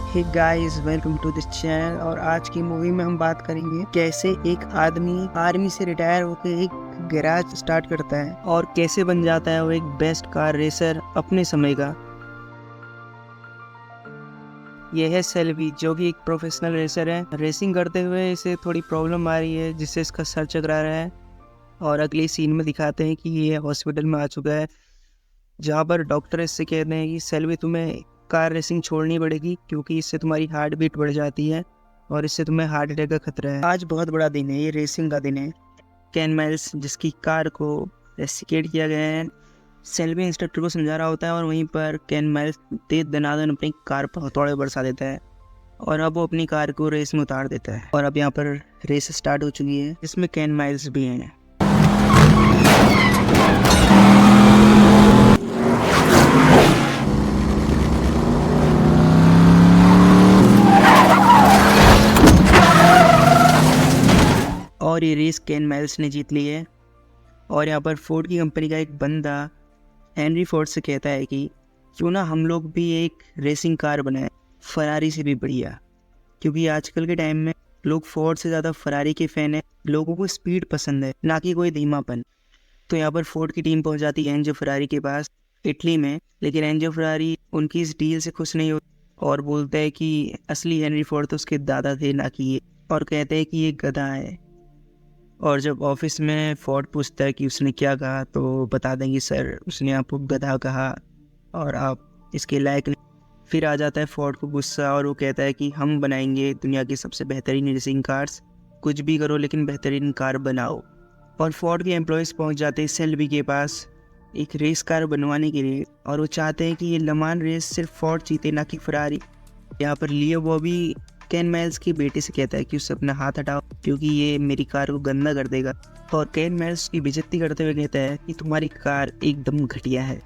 Hey guys, welcome to this channel. और आज की मूवी में हम बात करेंगे कैसे एक आदमी आर्मी से रिटायर होकर एक गैराज स्टार्ट करता है और कैसे बन जाता है वो एक बेस्ट कार रेसर अपने समय का। यह है सेल्वी, जो कि एक प्रोफेशनल रेसर है। रेसिंग करते हुए इसे थोड़ी प्रॉब्लम आ रही है जिससे इसका सर चकरा रहा है। और अगले सीन में दिखाते हैं कि ये हॉस्पिटल में आ चुका है, जहाँ पर डॉक्टर इससे कहते हैं कि सेल्वी, तुम्हें कार रेसिंग छोड़नी पड़ेगी क्योंकि इससे तुम्हारी हार्ट बीट बढ़ जाती है और इससे तुम्हें हार्ट अटैक का खतरा है। आज बहुत बड़ा दिन है, ये रेसिंग का दिन है। केन माइल्स, जिसकी कार को रेस्टिकेट किया गया है, सेल्वी इंस्ट्रक्टर को समझा रहा होता है और वहीं पर केन माइल्स तेज दनादन अपनी कार पर हथौड़े बरसा देता है और अब वो अपनी कार को रेस में उतार देता है। और अब यहाँ पर रेस स्टार्ट हो चुकी है, जिसमें केन माइल्स भी हैं। और ये रेस केन माइल्स ने जीत ली है। और यहाँ पर फोर्ड की कंपनी का एक बंदा हेनरी फोर्ड से कहता है कि क्यों ना हम लोग भी एक रेसिंग कार बनाएं, फरारी से भी बढ़िया। क्योंकि आजकल के टाइम में लोग फोर्ड से ज़्यादा फरारी के फ़ैन हैं। लोगों को स्पीड पसंद है, ना कि कोई धीमापन। तो यहाँ पर फोर्ड की टीम पहुँच जाती है एंजो फरारी के पास, इटली में। लेकिन एंजो फरारी उनकी इस डील से खुश नहीं होती और बोलता है कि असली हेनरी फोर्ड तो उसके दादा थे, ना कि ये। और कहते हैं कि ये गधा है। और जब ऑफिस में फोर्ड पूछता है कि उसने क्या कहा, तो बता देंगे सर उसने आपको गधा कहा और आप इसके लायक नहीं। फिर आ जाता है फोर्ड को गुस्सा और वो कहता है कि हम बनाएंगे दुनिया की सबसे बेहतरीन रेसिंग कार्स, कुछ भी करो लेकिन बेहतरीन कार बनाओ। और फोर्ड के एम्प्लॉयज़ पहुंच जाते हैं सेल्वी के पास एक रेस कार बनवाने के लिए और वो चाहते हैं कि ये लमान रेस सिर्फ फोर्ड जीते, ना कि फरारी। यहाँ पर लियो बॉबी केन माइल्स के बेटे से कहता है कि उससे अपना हाथ हटाओ क्योंकि ये मेरी कार को गंदा कर देगा। और केन माइल्स की बेइज्जती करते हुए कहता है कि तुम्हारी कार एकदम घटिया है।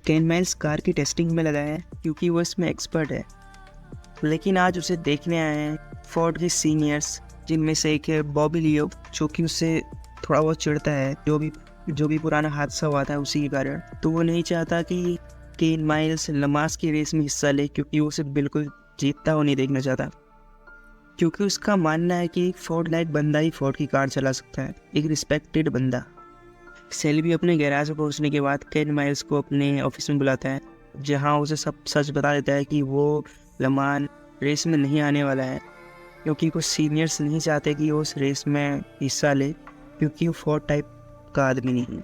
केन माइल्स कार की टेस्टिंग में लगा है क्योंकि वो इसमें एक्सपर्ट है। लेकिन आज उसे देखने आए हैं फोर्ड के सीनियर्स, जिनमें से एक है बॉबी लियो, जो कि उससे थोड़ा बहुत चिढ़ता है, जो भी पुराना हादसा हुआ था उसी के कारण। तो वो नहीं चाहता कि केन माइल्स लमास की रेस में हिस्सा ले, क्योंकि वो उसे बिल्कुल जीतता हुआ नहीं देखना चाहता। क्योंकि उसका मानना है कि फोर्ड लाइक बंदा ही फोर्ड की कार चला सकता है, एक रिस्पेक्टेड बंदा। सेल्वी अपने गैराज में पहुंचने के बाद केन माइल्स को अपने ऑफिस में बुलाता है, जहां उसे सब सच बता देता है कि वो लमान रेस में नहीं आने वाला है, क्योंकि कुछ सीनियर्स नहीं चाहते कि वो उस रेस में हिस्सा ले, क्योंकि वो फोर्ड टाइप का आदमी नहीं।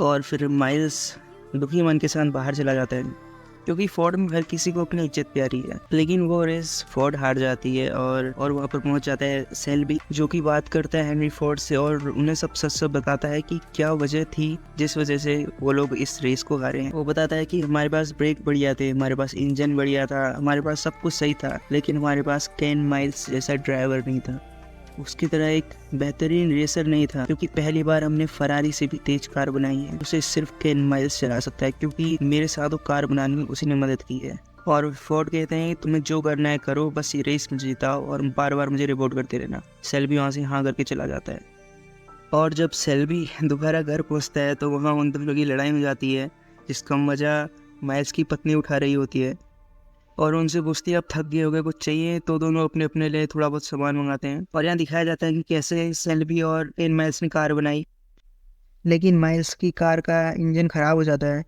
और फिर माइल्स दुखी मन के साथ बाहर चला जाता है, क्योंकि फोर्ड में हर किसी को अपनी इज्जत प्यारी है। लेकिन वो रेस फोर्ड हार जाती है और वहाँ पर पहुँच जाता है सेल्वी, जो कि बात करता है हेनरी फोर्ड से और उन्हें सब सच बताता है कि क्या वजह थी जिस वजह से वो लोग इस रेस को हारे हैं। वो बताता है कि हमारे पास ब्रेक बढ़िया थे, हमारे पास इंजन बढ़िया था, हमारे पास सब कुछ सही था, लेकिन हमारे पास केन माइल्स जैसा ड्राइवर नहीं था, उसकी तरह एक बेहतरीन रेसर नहीं था। क्योंकि पहली बार हमने फरारी से भी तेज कार बनाई है, उसे सिर्फ केन माइल्स चला सकता है, क्योंकि मेरे साथ वो कार बनाने में उसी ने मदद की है। और फोर्ड कहते हैं तुम्हें जो करना है करो, बस ये रेस में जीताओ और बार बार मुझे रिपोर्ट करते रहना। सेल्वी वहाँ से हाँ करके चला जाता है। और जब सेल्वी दोबारा घर पहुँचता है तो वहाँ उन दोनों की लड़ाई हो जाती है, जिसका मज़ा माइल्स की पत्नी उठा रही होती है और उनसे पूछती है अब थक गए हो गए, कुछ चाहिए? तो दोनों अपने अपने लिए थोड़ा बहुत सामान मंगाते हैं। और यहाँ दिखाया जाता है कि कैसे सेल्वी और केन माइल्स ने कार बनाई, लेकिन माइल्स की कार का इंजन खराब हो जाता है।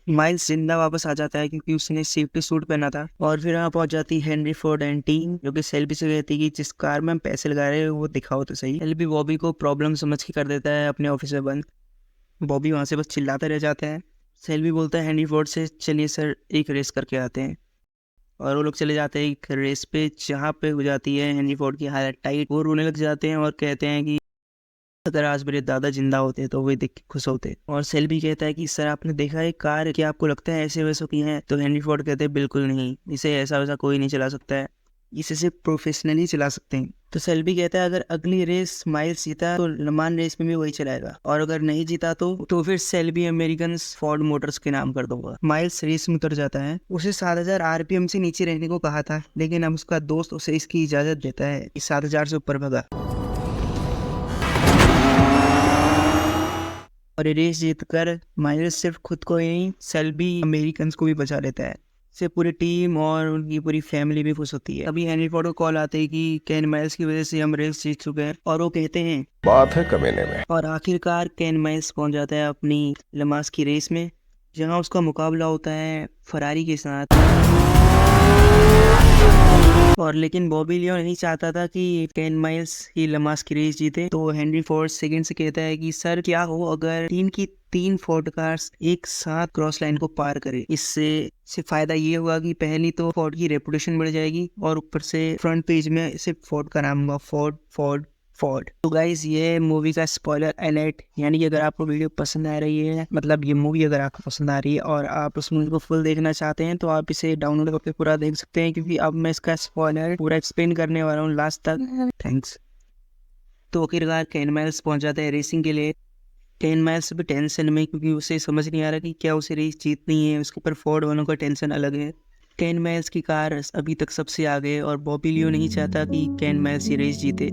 माइल्स जिंदा वापस आ जाता है क्योंकि उसने सेफ्टी सूट पहना था। और फिर वहाँ पहुंच जाती है हेनरी फोर्ड एंड टीम, जो कि सेल्वी से कहती है कि जिस कार में हम पैसे लगा रहे हैं वो दिखाओ तो सही। सेल्वी बॉबी को प्रॉब्लम समझ के कर देता है अपने ऑफिस में बंद। बॉबी वहाँ से बस चिल्लाते रह जाते हैं। सेल्वी बोलता है हेनरी फोर्ड से, चलिए सर एक रेस करके आते हैं। और वो लोग चले जाते हैं एक रेस पे, जहाँ पे हो जाती है हेनरी फोर्ड की हालत टाइट। वो रोने लग जाते हैं और कहते हैं कि अगर आज मेरे दादा जिंदा होते तो वे देख के खुश होते। और सेल्वी कहता है कि सर आपने देखा है कार, क्या आपको लगता है ऐसे वैसों की हैं? तो हेनरी फोर्ड कहते हैं बिल्कुल नहीं, इसे ऐसा वैसा कोई नहीं चला सकता है, इसे सिर्फ प्रोफेशनली चला सकते हैं। तो सेल्बी कहता है अगर अगली रेस माइल्स जीता तो लमान रेस में भी वही चलाएगा, और अगर नहीं जीता तो फिर सेल्बी अमेरिकन फोर्ड मोटर्स के नाम कर दूंगा। माइल्स रेस में उतर जाता है। उसे 7000 आरपीएम से नीचे रहने को कहा था, लेकिन अब उसका दोस्त उसे इसकी इजाजत देता है कि 7000 से ऊपर भगा, और ये रेस जीतकर माइल्स सिर्फ खुद को ही नहीं, सेल्बी अमेरिकन को भी बचा लेता है। से पूरी टीम और उनकी पूरी फैमिली भी खुश होती है। अभी हेनरी फोर्ड को कॉल आते है कि केन माइल्स की वजह से हम रेस जीत चुके हैं, और वो कहते हैं बात है कमीने में। और आखिरकार केन माइल्स पहुंच जाता है अपनी लमास की रेस में, जहां उसका मुकाबला होता है फरारी के साथ। और लेकिन बॉबी लियो नहीं चाहता था कि केन माइल्स ही लमास की रेस जीते, तो हेनरी फोर्ड सेकंड से कहता है कि सर क्या हो अगर तीन की तीन फोर्ड कार्स एक साथ क्रॉस लाइन को पार करे। इससे फायदा ये हुआ कि पहली तो फोर्ड की रेपुटेशन बढ़ जाएगी, और ऊपर से फ्रंट पेज में सिर्फ फोर्ड का नाम होगा, फोर्ड फोर्ड फोर्ड। तो गाइज ये मूवी का स्पॉइलर अलर्ट, यानी कि अगर आपको वीडियो पसंद आ रही है, मतलब ये मूवी अगर आपको पसंद आ रही है और आप उस मूवी को फुल देखना चाहते हैं, तो आप इसे डाउनलोड करके पूरा देख सकते हैं, क्योंकि अब मैं इसका स्पॉइलर पूरा एक्सप्लेन करने वाला हूँ लास्ट तक। थैंक्स। तो आखिरकार केन माइल्स पहुंच जाता है रेसिंग के लिए। केन माइल्स भी टेंशन में, क्योंकि उसे समझ नहीं आ रहा कि क्या उसे रेस जीतनी है, उसके ऊपर फोर्ड वालों का टेंशन अलग है। केन माइल्स की कार अभी तक सबसे आगे है, और बॉबी लियो नहीं चाहता कि केन माइल्स ये रेस जीते।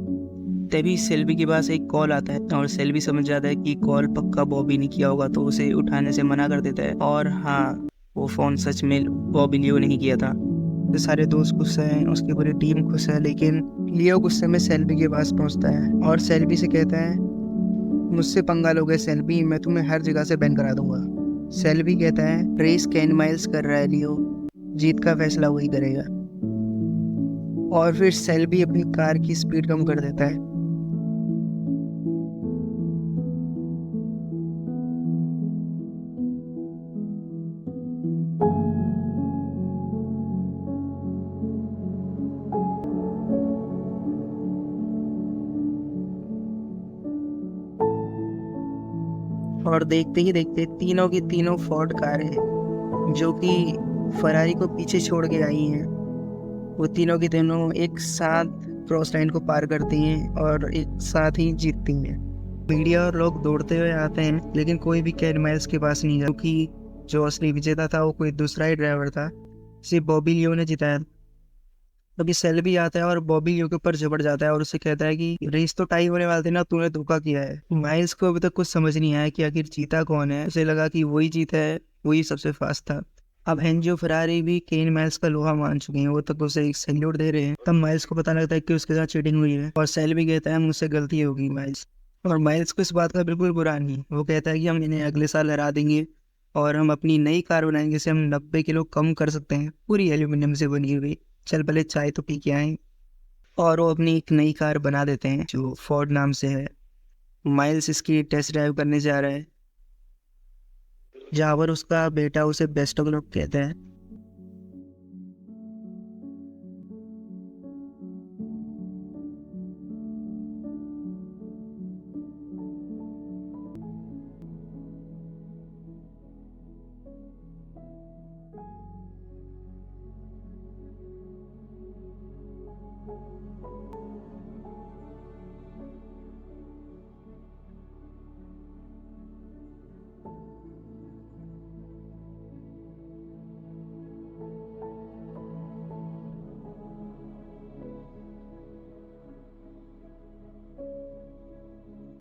तभी सेल्बी के पास एक कॉल आता है, और सेल्बी समझ जाता है कि कॉल पक्का बॉबी ने किया होगा, तो उसे उठाने से मना कर देता है। और हाँ, वो फ़ोन सच में बॉबी लियो ने ही किया था। तो सारे दोस्त खुश हैं, उसकी पूरी टीम खुश है, लेकिन लियो गुस्से में सेल्बी के पास पहुंचता है और सेल्बी से कहता है मुझसे पंगा लोगे सेल्बी, मैं तुम्हें हर जगह से बैन करा दूंगा। सेल्बी कहता है रेस केन माइल्स कर रहा है लियो, जीत का फैसला वही करेगा। और फिर सेल्बी अपनी कार की स्पीड कम कर देता है। और देखते ही देखते तीनों की तीनों फोर्ड कार हैं, जो कि फरारी को पीछे छोड़ के आई हैं, वो तीनों की तीनों एक साथ क्रॉस लाइन को पार करती हैं और एक साथ ही जीतती हैं। मीडिया और लोग दौड़ते हुए आते हैं, लेकिन कोई भी केन माइल्स के पास नहीं जाता, क्योंकि जो असली विजेता था वो कोई दूसरा ही ड्राइवर था, सिर्फ बॉबी लियो ने जिताया। अभी सेल्बी आता है और बॉबी लियो के ऊपर झपट जाता है और उसे कहता है कि रेस तो टाई होने वाले थे ना, तूने धोखा किया है। माइल्स को अभी तक कुछ समझ नहीं आया कि आखिर जीता कौन है। उसे लगा कि वही जीता है, वही सबसे फास्ट था। अब एनजियो फरारी भी केन माइल्स का लोहा मान चुके हैं, वो तक उसे एक सैल्यूट दे रहे हैं। तब माइल्स को पता लगता है कि उसके साथ चीटिंग हुई है, और सेल्बी कहता है मुझसे गलती होगी माइल्स। और माइल्स को इस बात का बिल्कुल बुरा नहीं, वो कहता है कि हम इन्हें अगले साल हरा देंगे, और हम अपनी नई कार बनाएंगे जिसे हम 90 किलो कम कर सकते हैं, पूरी एल्यूमिनियम से बनी हुई। चल पहले चाय तो पी के आए। और वो अपनी एक नई कार बना देते हैं जो फोर्ड नाम से है। माइल्स इसकी टेस्ट ड्राइव करने जा रहा है, जहाँ पर उसका बेटा उसे बेस्ट ऑफ लक कहता है।